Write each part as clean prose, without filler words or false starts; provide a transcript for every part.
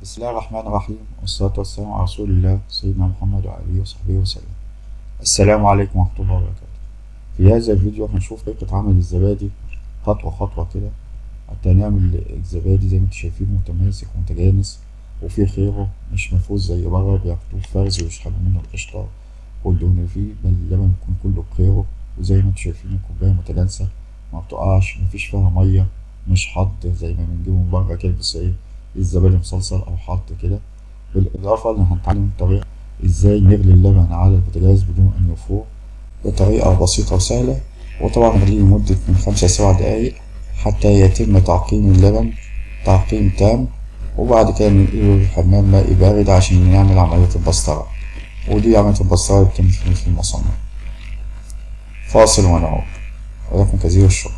بسم الله الرحمن الرحيم، والصلاة والسلام على رسول الله سيدنا محمد وآله وصحبه وسلم. السلام عليكم ورحمة الله وبركاته. في هذا الفيديو هنشوف طريقة عمل الزبادي خطوة خطوة كده، حتى نعمل الزبادي زي ما انتم شايفين متماسك ومتجانس وفيه خيره، مش منفوش زي بره بياخدوه فرز ويسحبوا منه القشطة والدهن اللي فيه، بل اللبن يكون كله بخيره. وزي ما انتم شايفين الكوباية متجانسة، ما بتقعش، مفيش فيها مية، مش حط زي ما بنجيبه من بره كده، بس ايه، الزبادي مصلصل أو حط كده. بالإضافة إن هنتعلم طريقة إزاي نغلي اللبن على البوتاجاز بدون أن يفور بطريقة بسيطة وسهلة. وطبعا نغليه لمدة من 5 ل7 دقايق حتى يتم تعقيم اللبن تعقيم تام، وبعد كده ننقله لحمام ماء بارد عشان نعمل عملية البسطرة. ودي عملية البسطرة اللي بتتم في المصنع. فاصل ونعود، ولكم كثير الشكر.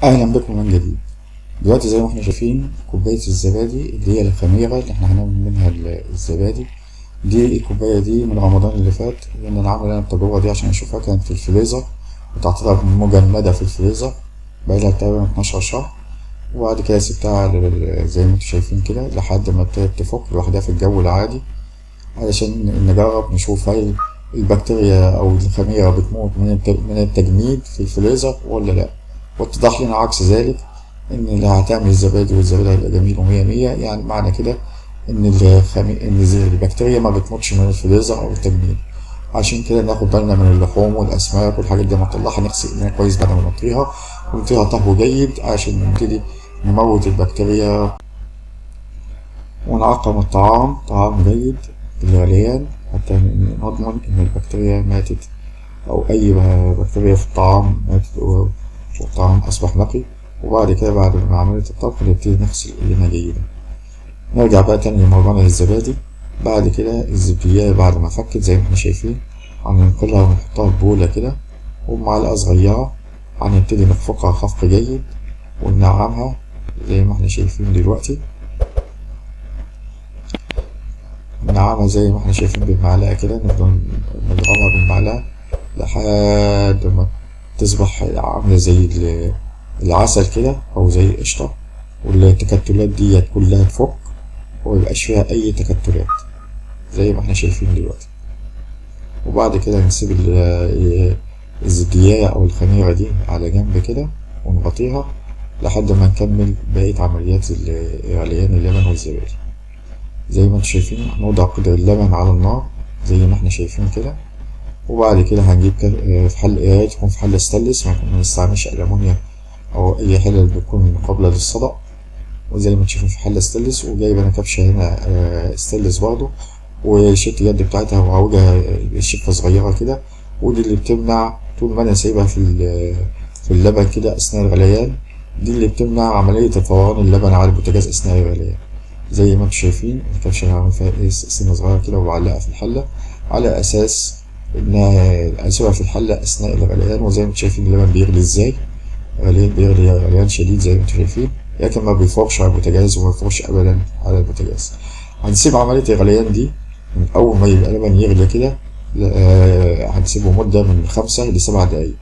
أهلا بكم من جديد. دلوقتي زي ما احنا شايفين كوباية الزبادي اللي هي الخميرة اللي احنا هنعمل منها الزبادي دي. الكوباية دي من رمضان اللي فات، لأن أنا عامل التجربة دي عشان أشوفها، كانت في الفريزر وتعتبر مجمدة في الفريزر بقالها تقريبا 12 شهر. وبعد كده سبتها زي ما انتوا شايفين كده لحد ما ابتدت تفك لوحدها في الجو العادي، علشان نجرب نشوف هل البكتيريا أو الخميرة بتموت من التجميد في الفريزر ولا لأ. واتضح لنا عكس ذلك، إن اللي هتعمل الزبادي والزبادي هيبقى جميل ومية مية. يعني معنى كده إن البكتيريا ما بتموتش من الفريزر أو التجميد. عشان كده ناخد بالنا من اللحوم والأسماك والحاجات دي، نطلعها نغسل إيدينا كويس بعد ما نطهيها ونطهيها طهو جيد عشان نبتدي نموت البكتيريا ونعقم الطعام طعام جيد بالغليان، حتى نضمن إن البكتيريا ماتت أو أي بكتيريا في الطعام ماتت والطعام أصبح نقي. وبعد كده بعد ما عملية الطبخ نبتدي نغسل إيدينا جيدا. نرجع بقى تاني لموضوعنا للزبادي. بعد كده الزبدية بعد ما فكت زي ما احنا شايفين هننقلها ونحطها في بولة كده، وبمعلقة صغيرة هنبتدي نخفقها خفق جيد وننعمها زي ما احنا شايفين دلوقتي. ننعمها زي ما احنا شايفين بالمعلقة كده، نفضل نضربها بالمعلقة لحد ما تصبح عاملة زي العسل كده أو زي القشطة، والتكتلات دي كلها تفك وميبقاش فيها أي تكتلات زي ما احنا شايفين دلوقتي. وبعد كده نسيب الزبدية أو الخميرة دي على جنب كده ونغطيها لحد ما نكمل بقية عمليات غليان اللبن والزبادي. زي ما انتوا شايفين هنوضع قدر اللبن على النار زي ما احنا شايفين كده، وبعد كده هنجيب في حل قراية تكون في حلة ستانلس، ما نستعملش ألمونيا أو أي حلة بتكون قابلة للصدأ. وزي ما انتوا شايفين في حلة ستانلس، وجايب أنا كبشة هنا ستانلس برضه، وشلت اليد بتاعتها وعوجها شفة صغيرة كده. ودي اللي بتمنع طول ما أنا سايبها في اللبن كده أثناء الغليان، دي اللي بتمنع عملية فوران اللبن على البوتاجاز أثناء الغليان. زي ما انتوا شايفين الكبشة اللي عامل فيها سنة صغيرة كده وبعلقها في الحلة على أساس إنها أسيبها في الحلة أثناء الغليان. وزي ما انتوا شايفين اللبن بيغلي إزاي، بيغلي غليان شديد زي ما انتوا شايفين، لكن ما بيفرش على البوتاجاز وما بيفرش أبدا على البوتاجاز. هنسيب عملية الغليان دي من أول ما يبقى اللبن يغلي كده، هنسيبه مدة من 5 ل7 دقايق.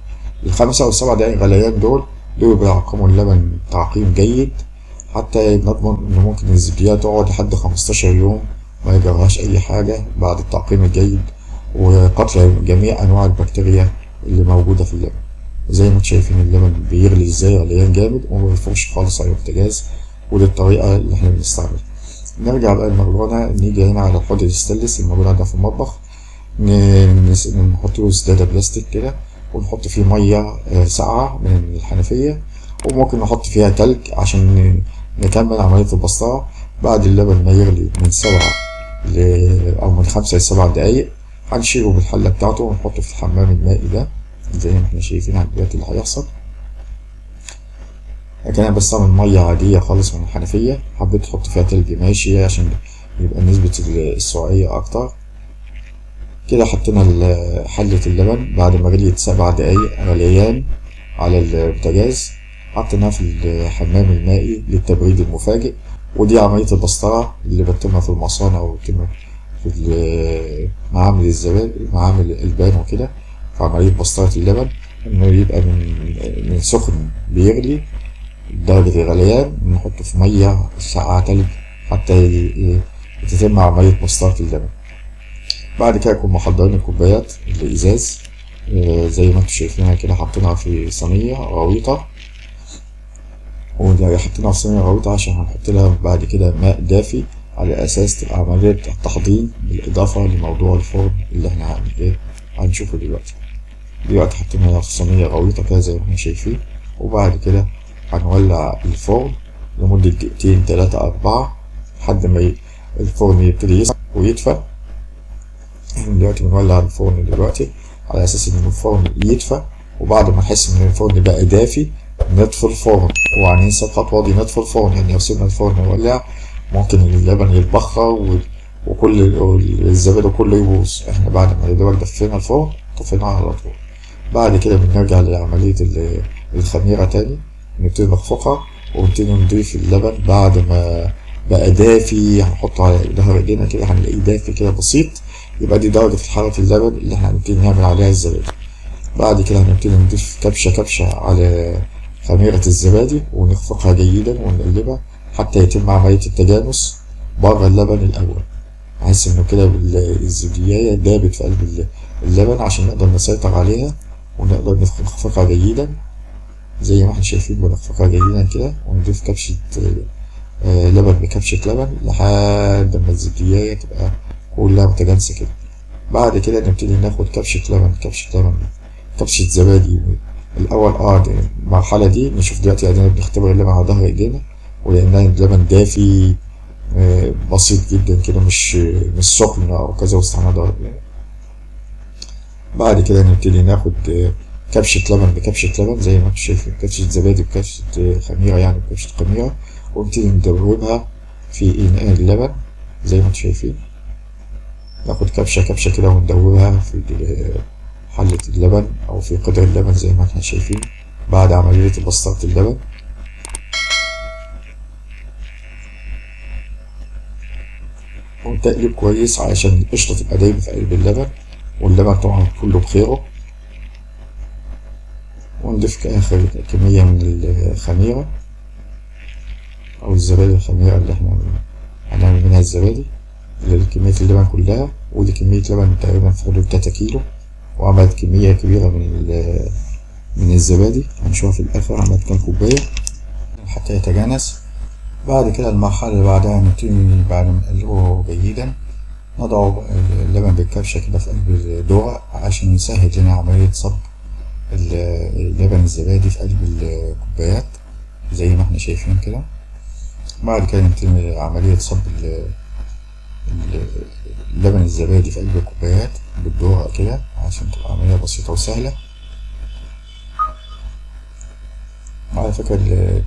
ال5 أو ال7 دقايق غليان دول بيعقموا اللبن تعقيم جيد، حتى نضمن إن ممكن الزبدية تقعد لحد 15 يوم ما يجرهاش أي حاجة بعد التعقيم الجيد وقتل جميع أنواع البكتيريا اللي موجودة في اللبن. زي ما انتم شايفين اللبن بيغلي ازاي غليان جامد وما بيفرش خالص على البوتاجاز، ودي الطريقة اللي احنا بنستعملها. نرجع بقى لموضوعنا، نيجي هنا على الحوض الستانلس الموجود عندنا في المطبخ، نحط له سدادة بلاستيك كده ونحط فيه مية ساقعة من الحنفية، وممكن نحط فيها تلج عشان نكمل عملية البسطرة. بعد اللبن ما يغلي من 7 أو من 5 ل7 دقايق هنشيله بالحلة بتاعته ونحطه في الحمام المائي ده زي ما احنا شايفين على دلوقتي اللي هيحصل. لكن انا بستعمل ميه عاديه خالص من الحنفيه، حبيت احط فيها تلج ماشي عشان يبقى نسبه السقعيه اكتر. كده حطينا حلة اللبن بعد ما غليت 7 دقايق غليان على البوتاجاز، حطيناها في الحمام المائي للتبريد المفاجئ. ودي عملية البسطرة اللي بتتم في المصانع وبتتم في معامل الزبادي، معامل الألبان وكده. في عملية بسطرة اللبن إنه يبقى من سخن بيغلي درجة الغليان، نحطه في مية ساقعة تلج حتى تتم عملية بسطرة اللبن. بعد كده نكون محضرين الكوبايات الإزاز زي ما انتوا شايفينها كده، حطيناها في صينية غويطة، وحطيناها في صينية غويطة عشان هنحط لها بعد كده ماء دافي على أساس تبقى عملية التحضير، بالإضافة لموضوع الفرن اللي احنا هنشوفه دلوقتي. حطيناها في صينية غويطة كده زي ما احنا شايفين، وبعد كده هنولع الفرن لمدة 2 3 4 لحد ما الفرن يبتدي يسخن ويدفى. احنا دلوقتي بنولع الفرن دلوقتي على اساس ان الفرن يدفى، وبعد ما نحس ان الفرن بقى دافي نطفي الفرن. وهننسى الخطوه دي، نطفي الفرن، يعني لو سيبنا الفرن يولع ممكن اللبن يتبخر وكل الزبادي كله يبوظ. احنا بعد ما يدوبك دفينا الفرن طفيناه على طول. بعد كده بنرجع لعمليه الخميره تاني، نبتدي نخفقها ونبتدي نضيف اللبن بعد ما بقى دافي. هنحطه على ظهر ايدينا كده هنلاقيه دافي كده بسيط، يبقى دي درجة حرارة اللبن اللي احنا هنبتدي نعمل عليها الزبادي. بعد كده هنبتدي نضيف كبشة على خميرة الزبادي ونخفقها جيدا ونقلبها حتى يتم عملية التجانس بره اللبن الأول، بحيث انه كده الزبدية دابت في قلب اللبن عشان نقدر نسيطر عليها ونقدر نخفقها جيدا زي ما احنا شايفين. بنخفقها جيدا كده ونضيف كبشة لبن بكبشة لبن لحد ما الزبدية تبقى كلها متجانسة كده. بعد كده نبتدي ناخد كبشة زبادي الأول. المرحلة دي نشوف دلوقتي ادينا بنختبر اللبن على ظهر ايدينا، ولأن اللبن دافي بسيط جدا كده، مش سخن أو كذا واستعمال ظهر ايدينا. بعد كده نبتدي ناخد كبشة لبن بكبشة لبن زي ما انتم شايفين، كبشة زبادي بكبشة خميرة، يعني بكبشة خميرة، ونبتدي ندوبها في إناء اللبن زي ما انتم شايفين. ناخد كبشة كده وندوبها في حلة اللبن أو في قدر اللبن زي ما احنا شايفين بعد عملية بسطرة اللبن. وتقليب كويس علشان القشطة تبقى دايما في قلب اللبن، واللبن طبعا كله بخيره. ونضيف آخر كمية من الخميرة أو الزبادي الخميرة اللي احنا هنعمل منها الزبادي لكمية اللبن كلها. ودي كمية لبن تقريبا في حدود 3 كيلو، وعملت كمية كبيرة من الزبادي. هنشوفها في الآخر عملت كام كوباية حتى يتجانس. بعد كده المرحلة اللي بعدها نبتدي بعد ما نقلبه جيدا نضع اللبن بالكبشة كده في قلب الدورق عشان يسهل لنا عملية صب اللبن الزبادي في قلب الكوبايات زي ما احنا شايفين كده. بعد كده نبتدي عملية صب اللبن الزبادي في قلب الكوبايات بالدورق كده عشان تبقى عملية بسيطة وسهلة. على فكرة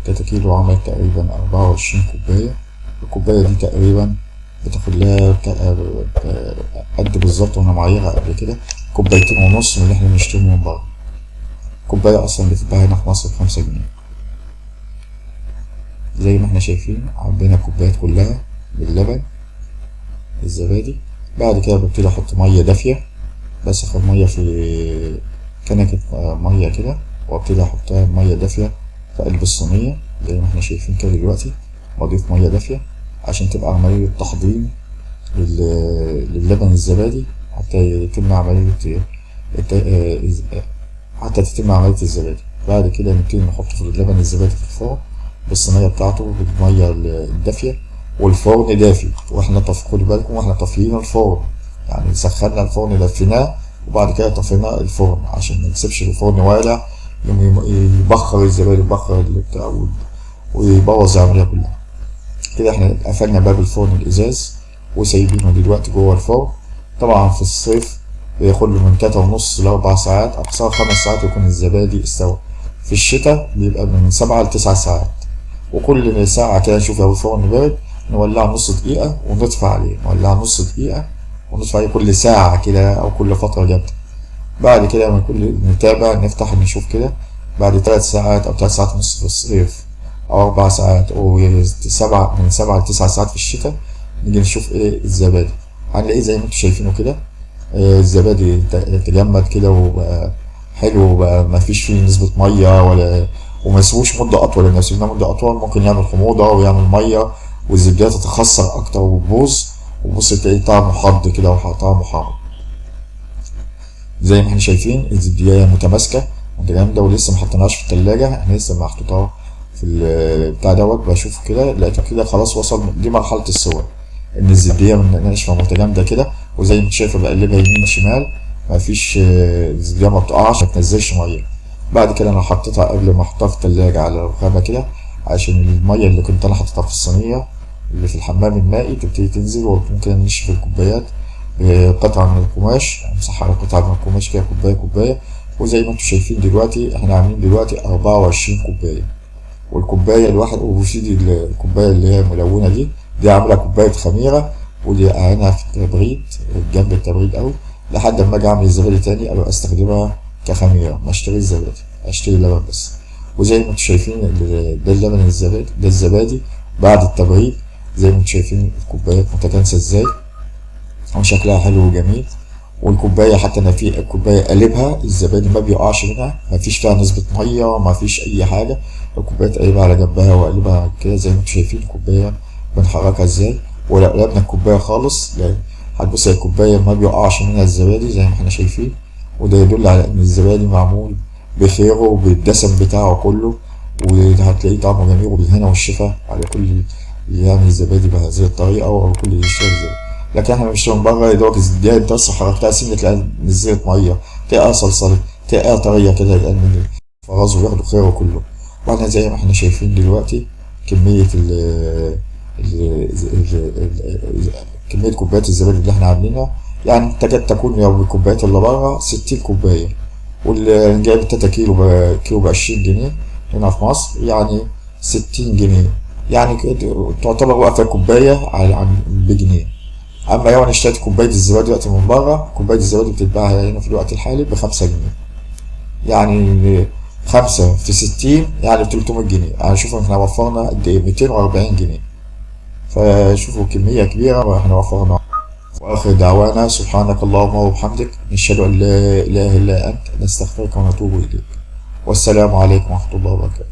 3 كيلو عمل تقريبا 24 كوباية. الكوباية دي تقريبا بتاخد لها قد بالظبط، وانا معايرها قبل كده 2.5 كوباية من اللي احنا بنشتريه من بره. كوباية اصلا بتتباع هنا في مصر ب5 جنيه. زي ما احنا شايفين عبينا الكوبايات كلها باللبن الزبادي. بعد كده ببتدي احط مية دافية، بسخن مية في كنكة مية كده، وابتدي احطها مية دافية في قلب الصينية زي ما احنا شايفين كده دلوقتي. واضيف مية دافية عشان تبقى عملية تحضير للبن الزبادي حتى تتم عملية الزبادي. بعد كده نبتدي نحط في اللبن الزبادي في الفرن بالصينية بتاعته بالمية الدافية، والفرن دافي. خدوا بالكم واحنا طافيين الفرن، يعني سخنا الفرن دفيناه وبعد كده طفينا الفرن عشان ما نسيبش الفرن والع يبخر الزبادي يبخر بتاع ويبوظ العملية كلها. كده احنا قفلنا باب الفرن الازاز وسايبينه دلوقتي جوه الفرن. طبعا في الصيف بياخد له من 3:30 ل4 ساعات، أقصاها 5 ساعات يكون الزبادي استوى. في الشتاء بيبقى من 7 ل9 ساعات. وكل ساعة كده نشوف لو الفرن بارد نولعه نص دقيقة ونطفي عليه، نولعه نص دقيقة ونطفي عليه كل ساعة كده أو كل فترة جامدة. بعد كده لما كل نتابع نفتح نشوف كده بعد 3 ساعات أو 3 ساعات ونص في الصيف، أو 4 ساعات، أو من 7 ل9 ساعات في الشتاء، نيجي نشوف إيه الزبادي. هنلاقيه زي ما انتوا شايفينه كده. الزبادي تجمد كده وبقى حلو، وبقى مفيش فيه نسبة مية ولا، وما يسيبوش مدة أطول، لأن لو سيبناه مدة أطول ممكن يعمل حموضة ويعمل مية والزبدة تتخثر أكتر وتبوظ، وبص تلاقي طعمه حض كده وطعمه حار. زي ما احنا شايفين الزبدية متماسكة متجامدة ولسه محطناهاش في التلاجة، احنا لسه محطوطها في البتاع دوت. بشوفه كده لقيته كده خلاص وصل دي مرحلة السوا، إن الزبدية ناشفة متجامدة كده، وزي ما انت شايف بقلبها يمين شمال مفيش الزبدية ما بتقعش ما تنزلش مية. بعد كده أنا حطيتها قبل ما أحطها في التلاجة على الرخامة كده، عشان المية اللي كنت أنا حاططها في الصينية اللي في الحمام المائي تبتدي تنزل، وممكن نشف الكوبايات بقطعة من القماش، امسح على قطعة من القماش كده كوباية كوباية. وزي ما انتوا شايفين دلوقتي احنا عاملين دلوقتي 24 كوباية، والكوباية الواحد وفي الكوباية اللي هي الملونة دي عاملة كوباية خميرة، ودي قاعدها في التبريد جنب التبريد أوي، لحد ما أجي أعمل الزبادي تاني أبقى أستخدمها كخميرة، ما أشتري الزبادي، أشتري اللبن بس. وزي ما انتوا شايفين ده اللبن الزبادي، ده الزبادي بعد التبريد. زي ما انتوا شايفين الكوبايات متكانسة ازاي وشكلها حلو وجميل. والكوباية حتى أنا في الكوباية قلبها الزبادي ما بيقعش منها، ما فيش فيها نسبة مية، ما فيش أي حاجة. الكوباية تقلبها على جنبها وأقلبها كده زي ما انتوا شايفين الكوباية بنحركها ازاي. ولو قلبنا الكوباية خالص يعني هتبص الكوباية ما بيقعش منها الزبادي زي ما احنا شايفين، وده يدل على إن الزبادي معمول بخيره وبالدسم بتاعه كله، وهتلاقيه طعمه جميل وبالهنا والشفا على كل اللي يعمل الزبادي بهذه الطريقة أو كل اللي يشتري الزبادي. لكن احنا بنشتري من بره يدوك الزبدية انت بس حركتها سنة تلاقيها نزلت مية، تلاقيها صلصلت، تلاقيها طرية كده، لأن الفرازوا بياخدوا خيره كله. وبعدين زي ما احنا شايفين دلوقتي كمية كمية كوبايات الزبادي اللي احنا عاملينها يعني تكاد تكون لو الكوبايات اللي بره 60 كوباية، واللي جايب 3 كيلو ب20 جنيه هنا في مصر، يعني 60 جنيه، يعني تعتبر واقفة كوباية بجنيه. اما لو انا اشتريت كوبايه الزبادي دلوقتي من بره، كوبايه الزبادي بتتباع هنا في الوقت الحالي ب5 جنيه، يعني 5 في 60 يعني ب300 جنيه. يعني شوفوا احنا وفرنا قد ايه، 240 جنيه. فشوفوا كميه كبيره واحنا وفرنا. واخر دعوانا سبحانك اللهم وبحمدك نشهد ان لا اله الا انت نستغفرك ونتوب اليك. والسلام عليكم ورحمه الله وبركاته.